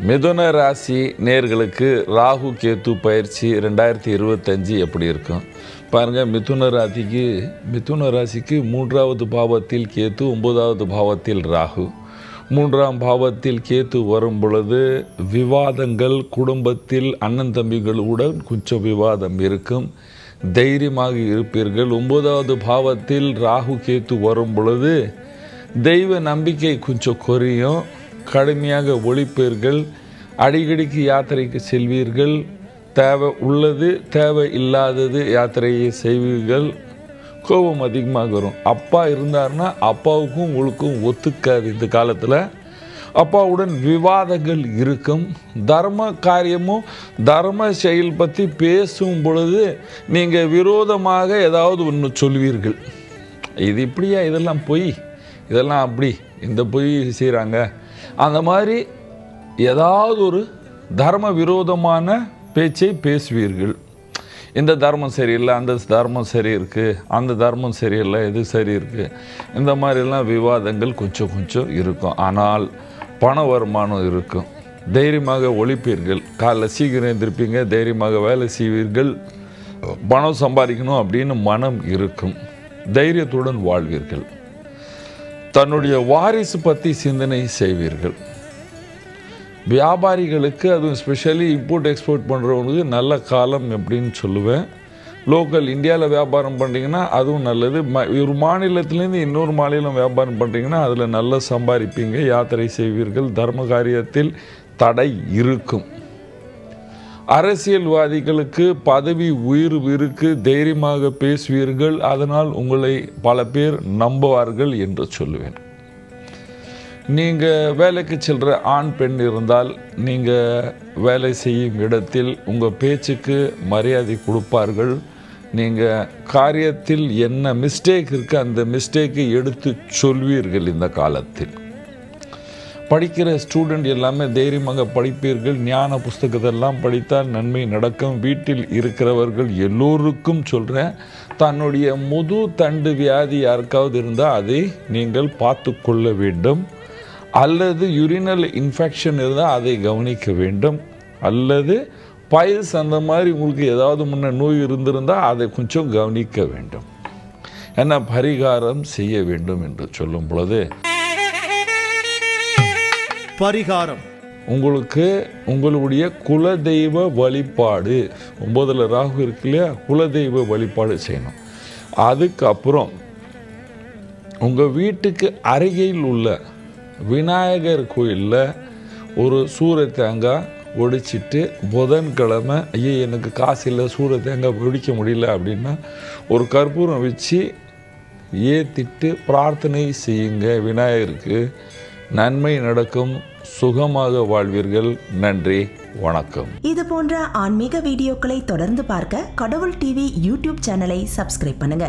மிதுன ராசி நேர்களுக்கு ராகு கேத்து பயிற்சி 2025 எப்படி இருக்கும் பாருங்கள். மிதுன ராசிக்கு 3வது பாவத்தில் கேத்து, 9வது பாவத்தில் ராகு. 3ஆம் பாவத்தில் கேத்து வரும் பொழுது விவாதங்கள், குடும்பத்தில் அண்ணன் தம்பிகளுடன் கொஞ்சம் விவாதம் இருக்கும், தைரியமாக இருப்பீர்கள். 9வது பாவத்தில் ராகு கேத்து வரும் பொழுது தெய்வ நம்பிக்கை கொஞ்சம் குறையும், கடுமையாக ஒழிப்பீர்கள், அடிக்கடிக்கு யாத்திரைக்கு செல்வீர்கள், தேவை உள்ளது தேவை இல்லாதது யாத்திரையை செய்வீர்கள், கோபம் அதிகமாக வரும். அப்பா இருந்தார்னா அப்பாவுக்கும் உங்களுக்கும் ஒத்துக்காது. இந்த காலத்தில் அப்பாவுடன் விவாதங்கள் இருக்கும். தர்ம காரியமும் தர்ம செயல் பற்றி பேசும் பொழுது நீங்கள் விரோதமாக ஏதாவது ஒன்று சொல்வீர்கள். இது இப்படியா, இதெல்லாம் பொய், இதெல்லாம் அப்படி, இந்த பொய் செய்கிறாங்க, அந்த மாதிரி ஏதாவது ஒரு தர்ம விரோதமான பேச்சை பேசுவீர்கள். இந்த தர்மம் சரியில்லை, அந்த தர்மம் சரி இருக்குது, அந்த தர்மம் சரியில்லை, இது சரி இருக்குது, இந்த மாதிரிலாம் விவாதங்கள் கொஞ்சம் இருக்கும். ஆனால் பண வருமானம் இருக்கும், தைரியமாக ஒழிப்பீர்கள், காலைல சீக்கிரம் எழுந்திருப்பீங்க, தைரியமாக வேலை செய்வீர்கள், பணம் சம்பாதிக்கணும் அப்படின்னு மனம் இருக்கும், தைரியத்துடன் வாழ்வீர்கள். தன்னுடைய வாரிசு பற்றி சிந்தனை செய்வீர்கள். வியாபாரிகளுக்கு, அதுவும் ஸ்பெஷலி இம்போர்ட் எக்ஸ்போர்ட் பண்ணுறவங்களுக்கு நல்ல காலம் எப்படின்னு சொல்லுவேன். லோக்கல் இந்தியாவில் வியாபாரம் பண்ணுறீங்கன்னா அதுவும் நல்லது. ஒரு மாநிலத்திலேருந்து இன்னொரு மாநிலம் வியாபாரம் பண்ணுறீங்கன்னா அதில் நல்லா சம்பாதிப்பீங்க, யாத்திரை செய்வீர்கள், தர்ம காரியத்தில் தடை இருக்கும். அரசியல்வாதிகளுக்கு பதவி உயர்விற்கு தைரியமாக பேசுவீர்கள், அதனால் உங்களை பல பேர் நம்புவார்கள் என்று சொல்லுவேன். நீங்கள் வேலைக்கு செல்கிற ஆண் பெண் இருந்தால் நீங்கள் வேலை செய்யும் இடத்தில் உங்கள் பேச்சுக்கு மரியாதை கொடுப்பார்கள். நீங்கள் காரியத்தில் என்ன மிஸ்டேக் இருக்குது அந்த மிஸ்டேக்கை எடுத்து சொல்வீர்கள். இந்த காலத்தில் படிக்கிற ஸ்டூடெண்ட் எல்லாமே தைரியமாக படிப்பீர்கள். ஞான புஸ்தகத்தெல்லாம் படித்தால் நன்மை நடக்கும். வீட்டில் இருக்கிறவர்கள் எல்லோருக்கும் சொல்கிறேன், தன்னுடைய முது தண்டு வியாதி யாருக்காவது இருந்தால் அதை நீங்கள் பார்த்து கொள்ள வேண்டும். அல்லது யூரினல் இன்ஃபெக்ஷன் இருந்தால் அதை கவனிக்க வேண்டும். அல்லது பைல்ஸ் அந்த மாதிரி உங்களுக்கு ஏதாவது முன்ன நோய் இருந்திருந்தால் அதை கொஞ்சம் கவனிக்க வேண்டும். என்ன பரிகாரம் செய்ய வேண்டும் என்று சொல்லும் பொழுது, பரிகாரம் உங்களுக்கு உங்களுடைய குலதெய்வ வழிபாடு, 9ல் ராகு இருக்கு இல்லையா, குலதெய்வ வழிபாடு செய்யணும். அதுக்கப்புறம் உங்கள் வீட்டுக்கு அருகில் உள்ள விநாயகர் கோயிலில் ஒரு சூரிய தேங்காய் ஒடிச்சிட்டு, புதன்கிழமை ஐயே எனக்கு காசு இல்லை, சூரிய தேங்காய் ஒடிக்க முடியல அப்படின்னா ஒரு கற்பூரம் வச்சு ஏற்றிட்டு பிரார்த்தனை செய்யுங்க விநாயகருக்கு. நன்மை நடக்கும், சுகமாக வாழ்வீர்கள். நன்றி, வணக்கம். இது போன்ற ஆன்மீக வீடியோக்களை தொடர்ந்து பார்க்க கடவுள் டிவி யூடியூப் சேனலை சப்ஸ்கிரைப் பண்ணுங்க.